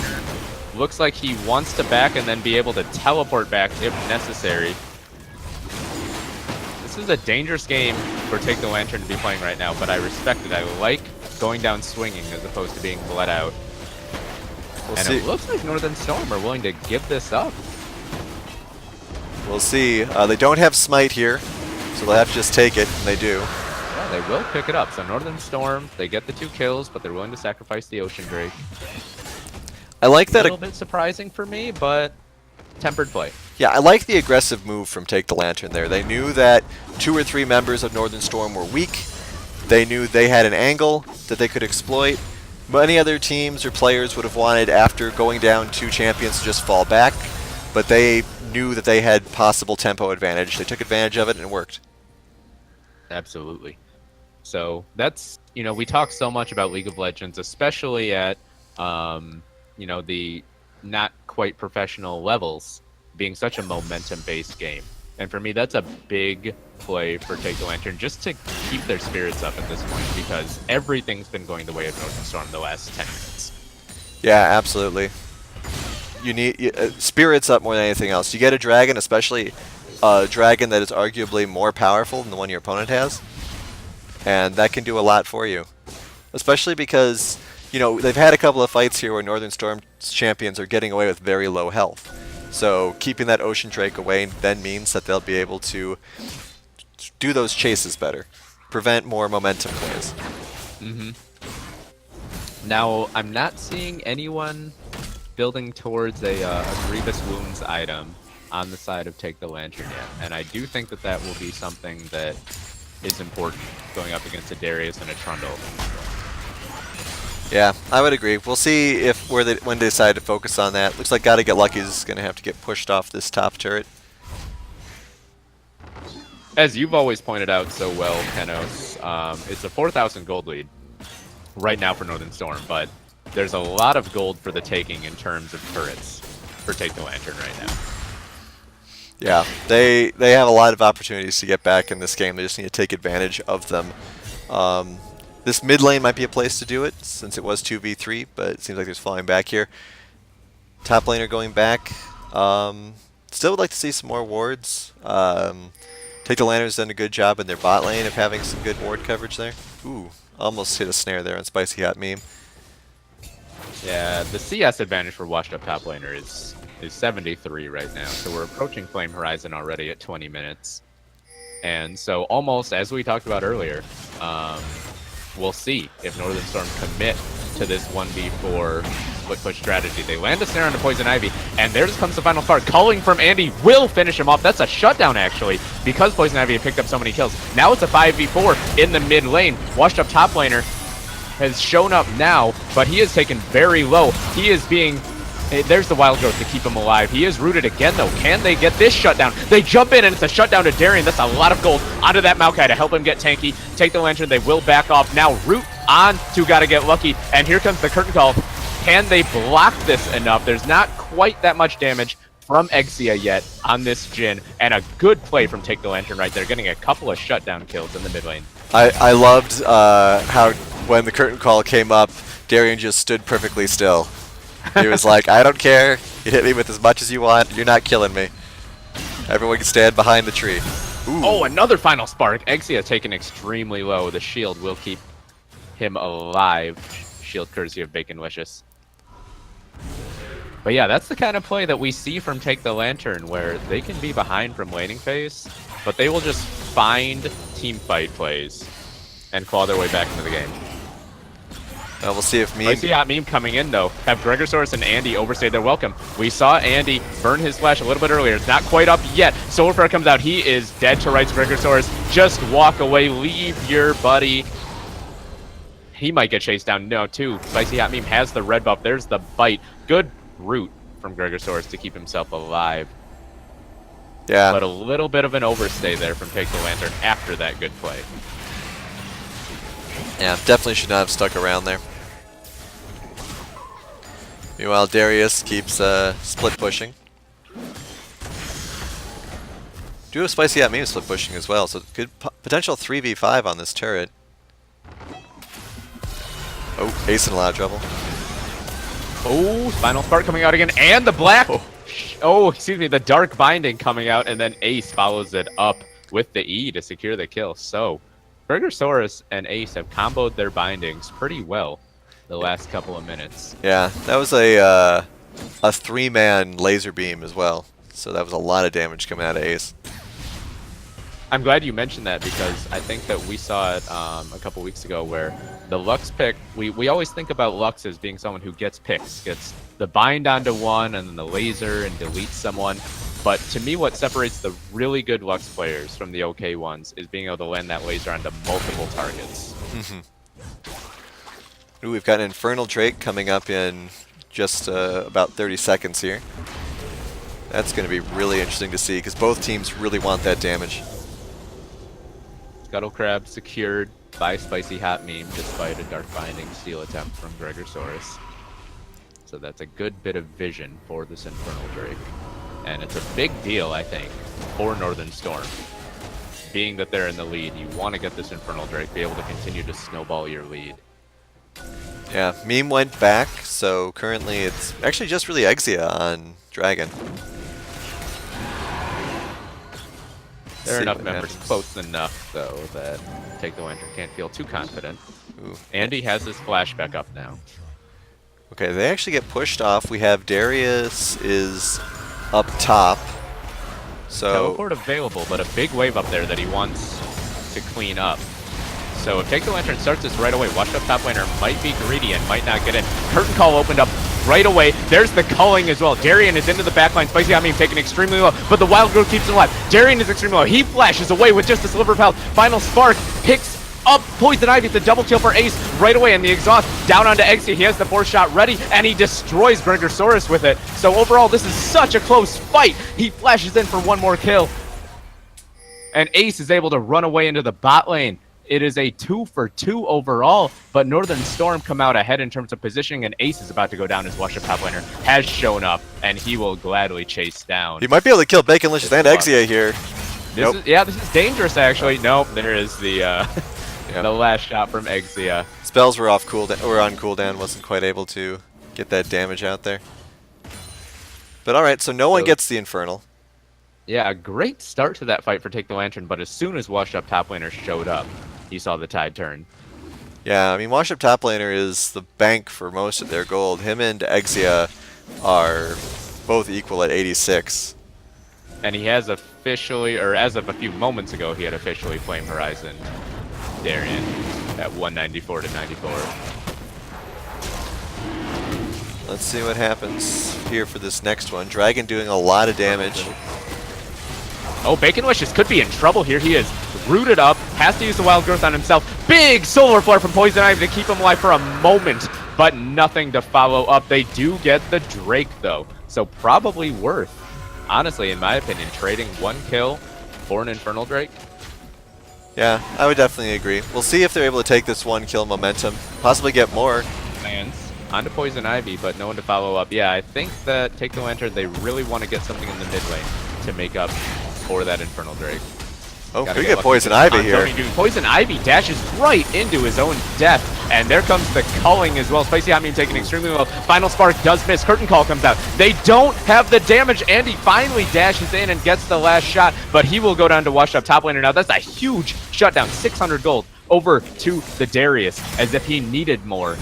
Looks like he wants to back and then be able to teleport back if necessary. This is a dangerous game for Take the Lantern to be playing right now, but I respect it. I like going down swinging as opposed to being bled out. We'll And see. it looks like Northern Storm are willing to give this up. We'll see. They don't have Smite here, so they'll have to just take it, and they do. Yeah, they will pick it up. So Northern Storm, they get the 2 kills, but they're willing to sacrifice the Ocean Drake. I like A that. little bit surprising for me, but tempered play. Yeah, I like the aggressive move from Take the Lantern there. They knew that 2 or 3 members of Northern Storm were weak. They knew they had an angle that they could exploit. Many other teams or players would have wanted, after going down 2 champions, to just fall back. But they knew that they had possible tempo advantage. They took advantage of it, and it worked. Absolutely. So that's, we talk so much about League of Legends, especially at, the not quite professional levels, being such a momentum-based game. And for me, that's a big play for Take the Lantern, just to keep their spirits up at this point, because everything's been going the way of Northern Storm the last 10 minutes. Yeah, absolutely. You need spirits up more than anything else. You get a dragon, especially a dragon that is arguably more powerful than the one your opponent has, and that can do a lot for you. Especially because, they've had a couple of fights here where Northern Storm champions are getting away with very low health. So keeping that Ocean Drake away then means that they'll be able to do those chases better. prevent more momentum plays. Now, I'm not seeing anyone building towards a Grievous Wounds item on the side of Take the Lantern yet, and I do think that that will be something that is important going up against a Darius and a Trundle. Yeah, I would agree. We'll see if when they decide to focus on that. Looks like Gotta Get Lucky is going to have to get pushed off this top turret. As you've always pointed out so well, Kenos, it's a 4,000 gold lead right now for Northern Storm, but there's a lot of gold for the taking in terms of turrets for Take the Lantern right now. Yeah, they have a lot of opportunities to get back in this game. They just need to take advantage of them. This mid lane might be a place to do it, since it was 2v3, but it seems like there's falling back here. Top laner going back. Still would like to see some more wards. Take the Lantern's done a good job in their bot lane of having some good ward coverage there. Ooh, almost hit a snare there on Spicy Hot Meme. Yeah, the CS advantage for washed up top laner is 73 right now, so we're approaching Flame Horizon already at 20 minutes. And so almost, as we talked about earlier, we'll see if Northern Storm commit to this 1v4 split push strategy. They land a snare on the Poison Ivy, and there just comes the final spark. Culling from Andy will finish him off. That's a shutdown, actually, because Poison Ivy had picked up so many kills. Now it's a 5v4 in the mid lane. Washed up top laner has shown up now, but he is taken very low. He is being... There's the Wild Growth to keep him alive. He is rooted again, though. Can they get this shutdown? They jump in, and it's a shutdown to Darien. That's a lot of gold onto that Maokai to help him get tanky. Take the Lantern. They will back off. Now root on to Gotta Get Lucky, and here comes the curtain call. Can they block this enough? There's not quite that much damage from Exia yet on this Jhin, and a good play from Take the Lantern right there, getting a couple of shutdown kills in the mid lane. I loved how when the curtain call came up, Darien just stood perfectly still. He was like, I don't care. You hit me with as much as you want. You're not killing me. Everyone can stand behind the tree. Ooh. Oh, another final spark. Exia taken extremely low. The shield will keep him alive. Shield courtesy of Baconlicious. But yeah, that's the kind of play that we see from Take the Lantern, where they can be behind from laning phase, but they will just find team fight plays and claw their way back into the game. We'll see if Meme... I see Hot Meme coming in, though. Have Gregosaurus and Andy overstayed their welcome. We saw Andy burn his flash a little bit earlier. It's not quite up yet. Solarflare comes out. He is dead to rights, Gregosaurus. Just walk away. Leave your buddy. He might get chased down. No, too. Spicy Hot Meme has the red buff. There's the bite. Good root from Gregosaurus to keep himself alive. Yeah. But a little bit of an overstay there from Take the Lantern after that good play. Yeah, definitely should not have stuck around there. Meanwhile, Darius keeps split pushing. Do have Spicy Hot Meme split pushing as well, so good potential 3v5 on this turret. Oh, Ace in a lot of trouble. Oh, Final Spark coming out again, and the black... Oh, excuse me, the Dark Binding coming out, and then Ace follows it up with the E to secure the kill. So, Gregosaurus and Ace have comboed their bindings pretty well the last couple of minutes. Yeah, that was a 3-man laser beam as well, so that was a lot of damage coming out of Ace. I'm glad you mentioned that, because I think that we saw it a couple weeks ago where the Lux pick, we always think about Lux as being someone who gets picks, gets the bind onto one and then the laser and deletes someone. But to me, what separates the really good Lux players from the okay ones is being able to land that laser onto multiple targets. Ooh, we've got an Infernal Drake coming up in just about 30 seconds here. That's going to be really interesting to see, because both teams really want that damage. Scuttle Crab secured by Spicy Hot Meme despite a Dark Binding steal attempt from Gregosaurus. So that's a good bit of vision for this Infernal Drake. And it's a big deal, I think, for Northern Storm. Being that they're in the lead, you want to get this Infernal Drake, be able to continue to snowball your lead. Yeah, Meme went back, so currently it's actually just really Exia on Dragon. There are enough members close enough, though, that Take the Lantern can't feel too confident. Ooh. Andy has his flashback up now. Okay, they actually get pushed off. We have Darius is up top. So Teleport available, but a big wave up there that he wants to clean up. So if Take the Lantern starts this right away, Washed Up top laner might be greedy and might not get in. Curtain Call opened up right away. There's the culling as well. Darien is into the backline. Spicy Hot Meme taken extremely low, but the Wild Growth keeps him alive. Darien is extremely low. He flashes away with just a sliver of health. Final Spark picks up Poison Ivy. It's a double kill for Ace right away, and the exhaust down onto Exia. He has the 4th shot ready, and he destroys Gringersaurus with it. So overall, this is such a close fight. He flashes in for one more kill, and Ace is able to run away into the bot lane. It is a 2-for-2 overall, but Northern Storm come out ahead in terms of positioning, and Ace is about to go down as Washed Up top laner has shown up, and he will gladly chase down. He might be able to kill Baconlicious and Exia here. This is dangerous, actually. Nope, there is the the last shot from Exia. Spells were off cooldown, or on cooldown, wasn't quite able to get that damage out there. But alright, so no one gets the Infernal. Yeah, a great start to that fight for Take the Lantern, but as soon as Washed Up top laner showed up, you saw the tide turn. Yeah, I mean, Washed Up top laner is the bank for most of their gold. Him and Exia are both equal at 86. And he has officially, or as of a few moments ago, he had officially Flame Horizon Darien at 194 to 94. Let's see what happens here for this next one. Dragon doing a lot of damage. Oh, Baconlicious could be in trouble here. He is rooted up, has to use the Wild Growth on himself. Big Solar Flare from Poison Ivy to keep him alive for a moment, but nothing to follow up. They do get the Drake, though, so probably worth, honestly, in my opinion, trading one kill for an Infernal Drake. Yeah, I would definitely agree. We'll see if they're able to take this one kill momentum, possibly get more. Lands onto Poison Ivy, but no one to follow up. Yeah, I think that Take the Lantern, they really want to get something in the mid lane to make up for that Infernal Drake. Oh, we get Poison Ivy here. Poison Ivy dashes right into his own death, and there comes the culling as well. Spicy Hot Meme taken extremely low. Final Spark does miss. Curtain Call comes out. They don't have the damage. Andy finally dashes in and gets the last shot, but he will go down to Washed Up top laner. Now that's a huge shutdown. 600 gold over to the Darius, as if he needed more.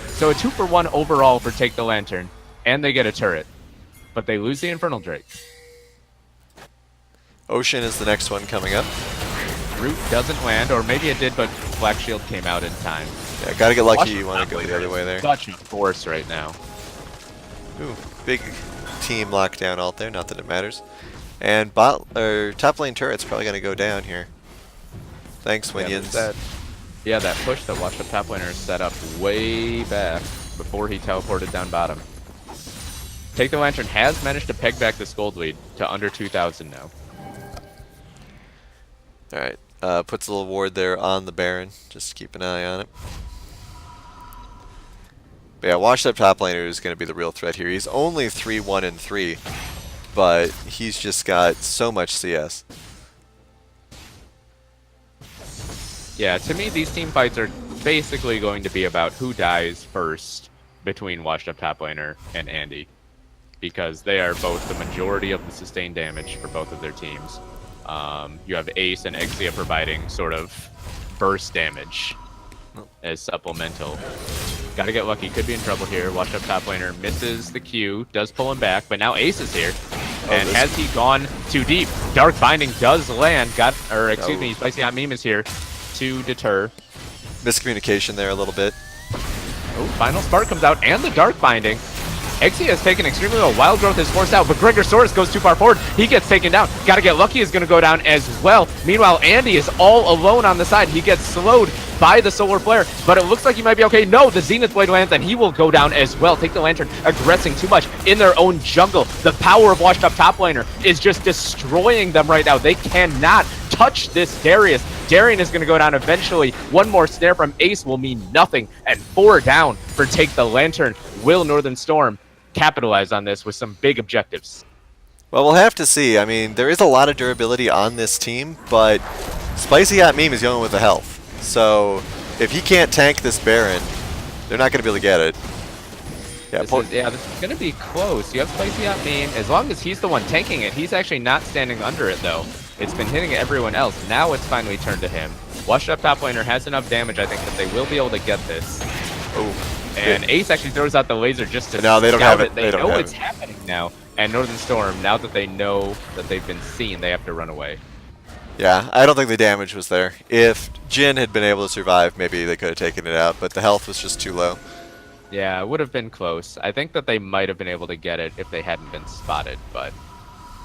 So a 2-for-1 overall for Take the Lantern, and they get a turret, but they lose the Infernal Drake. Ocean is the next one coming up. Root doesn't land, or maybe it did, but Black Shield came out in time. Yeah, gotta get lucky. You want to go the other way there. Such a force right now. Ooh, big team lockdown out there. Not that it matters. And top lane turret's probably gonna go down here. Thanks, Winions. Yeah, that push that Washed Up top laner set up way back before he teleported down bottom. Take the Lantern has managed to peg back this gold lead to under 2,000 now. Alright, puts a little ward there on the Baron. Just keep an eye on it. But yeah, Washed Up top laner is going to be the real threat here. He's only 3-1-3, but he's just got so much CS. Yeah, to me, these team fights are basically going to be about who dies first between Washed Up top laner and Andy, because they are both the majority of the sustained damage for both of their teams. You have Ace and Exia providing sort of burst damage as supplemental. Gotta get lucky, could be in trouble here. Washed Up top laner misses the Q, does pull him back, but now Ace is here. And has he gone too deep? Dark Binding does land, Spicy Hot Meme is here to deter. Miscommunication there a little bit. Oh, Final Spark comes out, and the Dark Binding. Exia has taken extremely low. Wild Growth is forced out, but Gringersaurus goes too far forward. He gets taken down. Gotta get lucky is gonna go down as well. Meanwhile, Andy is all alone on the side. He gets slowed by the Solar Flare, but it looks like he might be okay. No, the Zenith Blade lands, and he will go down as well. Take the Lantern aggressing too much in their own jungle. The power of Washed Up top laner is just destroying them right now. They cannot touch this Darius. Darien is going to go down eventually. One more snare from Ace will mean nothing, and 4 down for Take the Lantern. Will Northern Storm capitalize on this with some big objectives? Well, we'll have to see. I mean, there is a lot of durability on this team, but Spicy Hot Meme is going with the health. So if he can't tank this Baron, they're not going to be able to get it. Yeah, this is going to be close. You have Spicy Hot Meme. As long as he's the one tanking it, he's actually not standing under it, though. It's been hitting everyone else. Now it's finally turned to him. Washed Up top laner has enough damage, I think, that they will be able to get this. Oh. And Ace actually throws out the laser just to no, they don't have it. They know it's happening now. And Northern Storm, now that they know that they've been seen, they have to run away. Yeah, I don't think the damage was there. If Jin had been able to survive, maybe they could have taken it out, but the health was just too low. Yeah, it would have been close. I think that they might have been able to get it if they hadn't been spotted, but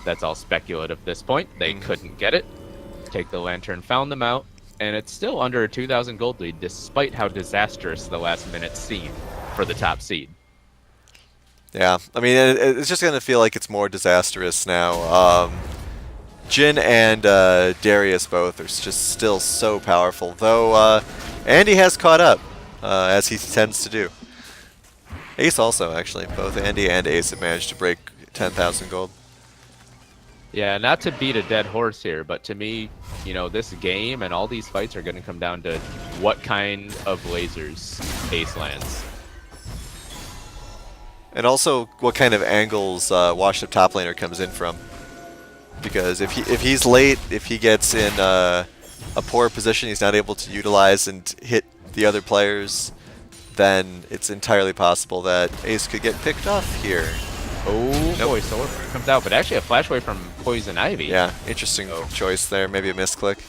that's all speculative at this point. They couldn't get it. Take the Lantern found them out, and it's still under a 2,000 gold lead, despite how disastrous the last minute seemed for the top seed. Yeah, I mean, it's just going to feel like it's more disastrous now. Jin and Darius both are just still so powerful, though Andy has caught up, as he tends to do. Ace also, actually. Both Andy and Ace have managed to break 10,000 gold. Yeah, not to beat a dead horse here, but to me, you know, this game and all these fights are going to come down to what kind of lasers Ace lands. And also what kind of angles washed up top laner comes in from. Because if he's late, if he gets in a poor position, he's not able to utilize and hit the other players, then it's entirely possible that Ace could get picked off here. Oh boy, Solar Flare comes out, but actually a flash away from Poison Ivy. Yeah, interesting choice there. Maybe a misclick.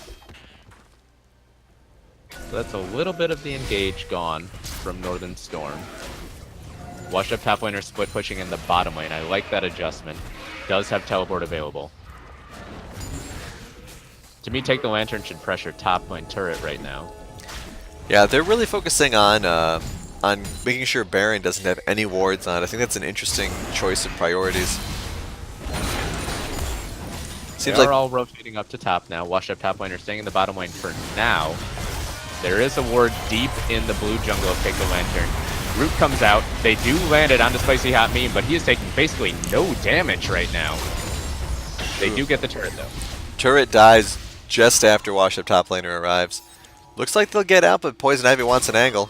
So that's a little bit of the engage gone from Northern Storm. Washed up top laner split pushing in the bottom lane. I like that adjustment. Does have teleport available. To me, Take the Lantern should pressure top lane turret right now. Yeah, they're really focusing on making sure Baron doesn't have any wards on. I think that's an interesting choice of priorities. Seems like all rotating up to top now. Washed up top laner staying in the bottom lane for now. There is a ward deep in the blue jungle of Take the Lantern. Root comes out. They do land it onto Spicy Hot Meme, but he is taking basically no damage right now. They do get the turret, though. Turret dies just after Wash Up top laner arrives. Looks like they'll get out, but Poison Ivy wants an angle.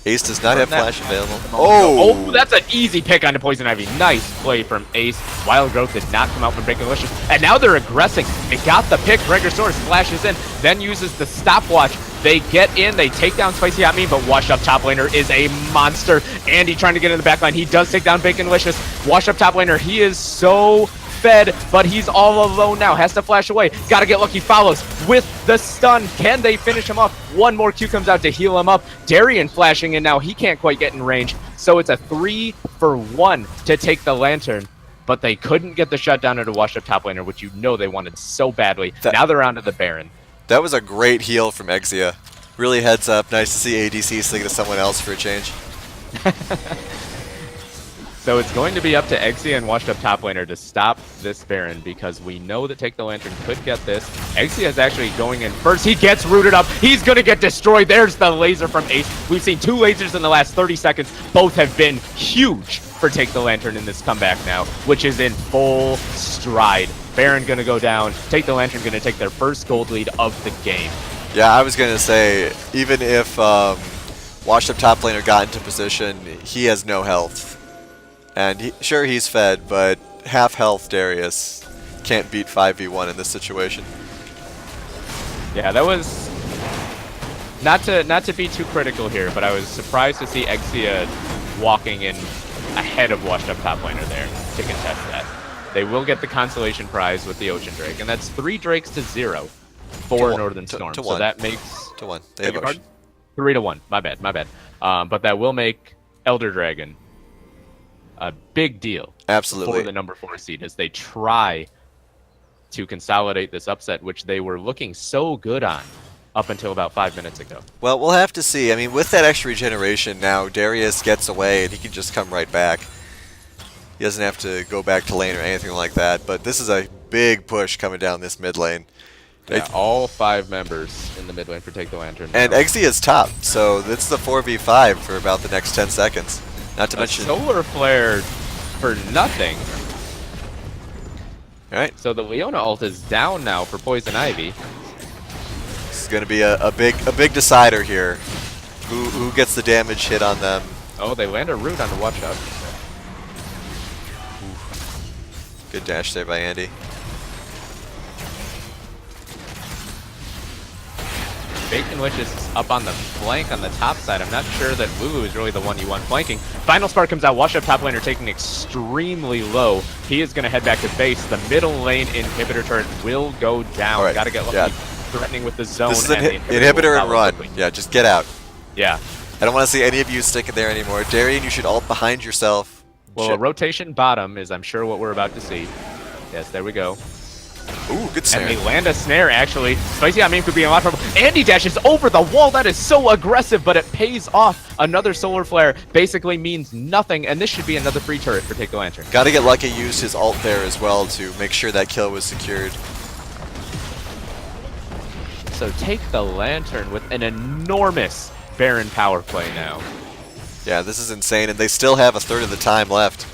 Ace does not have flash available. Oh, that's an easy pick onto Poison Ivy. Nice play from Ace. Wild Growth did not come out from Breaking Delicious. And now they're aggressing. They got the pick. Gregor Source flashes in, then uses the stopwatch. They get in, they take down Spicy Hot Meme, but Washed Up top laner is a monster. Andy trying to get in the backline. He does take down Bacon Delicious. Washed Up top laner, he is so fed, but he's all alone now. Has to flash away. Gotta get lucky. Follows with the stun. Can they finish him off? One more Q comes out to heal him up. Darian flashing in now. He can't quite get in range. So it's a 3-for-1 to take the Lantern. But they couldn't get the shutdown into Washed Up top laner, which you know they wanted so badly. Now they're onto the Baron. That was a great heal from Exia. Really heads up. Nice to see ADC sticking to someone else for a change. So it's going to be up to Exia and Washed Up top laner to stop this Baron, because we know that Take the Lantern could get this. Exia is actually going in first. He gets rooted up. He's going to get destroyed. There's the laser from Ace. We've seen 2 lasers in the last 30 seconds. Both have been huge for Take the Lantern in this comeback now, which is in full stride. Baron going to go down. Take the Lantern going to take their first gold lead of the game. Yeah, I was going to say, even if Washed Up top laner got into position, he has no health. And sure, he's fed, but half health Darius can't beat 5v1 in this situation. Yeah, that was not to be too critical here, but I was surprised to see Exia walking in ahead of Washed Up top laner there to contest that. They will get the consolation prize with the Ocean Drake, and that's 3 Drakes to 0 for Northern Storm. To so 1. that makes to 1. They have Ocean. 3 to 1. My bad. But that will make Elder Dragon a big deal. Absolutely. For the number 4 seed as they try to consolidate this upset, which they were looking so good on up until about 5 minutes ago. Well, we'll have to see. I mean, with that extra regeneration now, Darius gets away and he can just come right back. He doesn't have to go back to lane or anything like that, but this is a big push coming down this mid lane. Yeah, all 5 members in the mid lane for Take the Lantern. And Exia is top, so it's the 4v5 for about the next 10 seconds. Not to mention Solar Flare for nothing. Alright. So the Leona ult is down now for Poison Ivy. This is going to be a big decider here. Who gets the damage hit on them? Oh, they land a root on the Watch Up. Good dash there by Andy. Bacon Witch is up on the flank on the top side. I'm not sure that Lulu is really the one you want flanking. Final Spark comes out. Washed up top laner taking extremely low. He is going to head back to base. The middle lane inhibitor turret will go down. All right. Got to get lucky. Yeah. Threatening with the zone. This is an and the inhibitor will and run. quickly. Yeah, just get out. Yeah. I don't want to see any of you sticking there anymore. Darian, you should ult behind yourself. Well, a rotation bottom is, I'm sure, what we're about to see. Yes, there we go. Ooh, good And snare. they land a snare, actually. Spicy Meme could be in a lot of trouble. Andy dashes over the wall. That is so aggressive, but it pays off. Another Solar Flare basically means nothing, and this should be another free turret for Take the Lantern. Gotta get lucky, used his ult there as well to make sure that kill was secured. So Take the Lantern with an enormous Baron power play now. Yeah, this is insane, and they still have a third of the time left.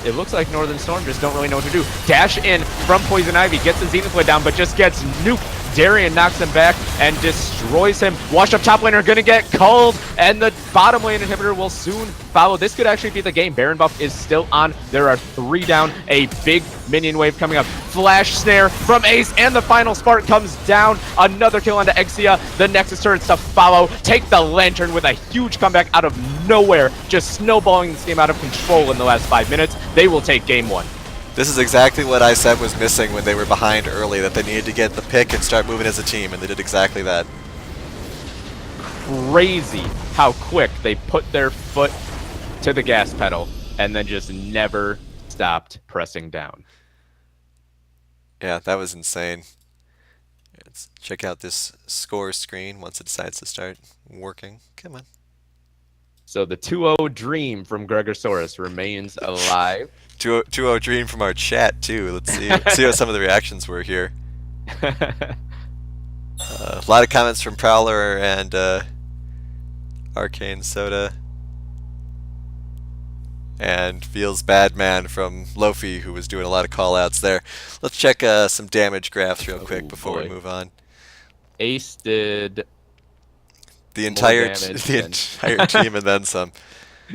It looks like Northern Storm just don't really know what to do. Dash in from Poison Ivy, gets the Zenith Blade down, but just gets nuked. Darian knocks him back and destroys him. Washed up top laner gonna get culled, and the bottom lane inhibitor will soon follow. This could actually be the game. Baron buff is still on. There are 3 down. A big minion wave coming up. Flash snare from Ace, and the final spark comes down. Another kill onto Exia. The Nexus turrets to follow. Take the Lantern with a huge comeback out of nowhere, just snowballing this game out of control in the last 5 minutes. They will take game 1. This is exactly what I said was missing when they were behind early, that they needed to get the pick and start moving as a team, and they did exactly that. Crazy how quick they put their foot to the gas pedal and then just never stopped pressing down. Yeah, that was insane. Let's check out this score screen once it decides to start working. Come on. So the 2-0 dream from Gregosaurus remains alive. 2-0 dream from our chat, too. Let's see what some of the reactions were here. A lot of comments from Prowler and Arcane Soda. And Feels Bad Man from Lofi, who was doing a lot of call-outs there. Let's check some damage graphs real quick before we move on. Ace did The entire damage the than- entire team and then some.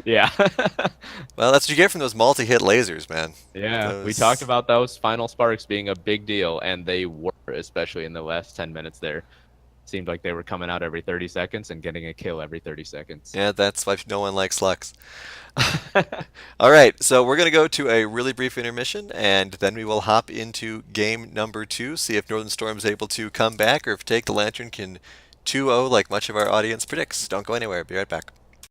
yeah. Well, that's what you get from those multi-hit lasers, man. Yeah, we Those- talked about those final sparks being a big deal, and they were, especially in the last 10 minutes there. Seemed like they were coming out every 30 seconds and getting a kill every 30 seconds. Yeah, that's why no one likes Lux. All right, so we're going to go to a really brief intermission, and then we will hop into game number 2, see if Northern Storm is able to come back, or if Take the Lantern can 2-0 like much of our audience predicts. Don't go anywhere. Be right back.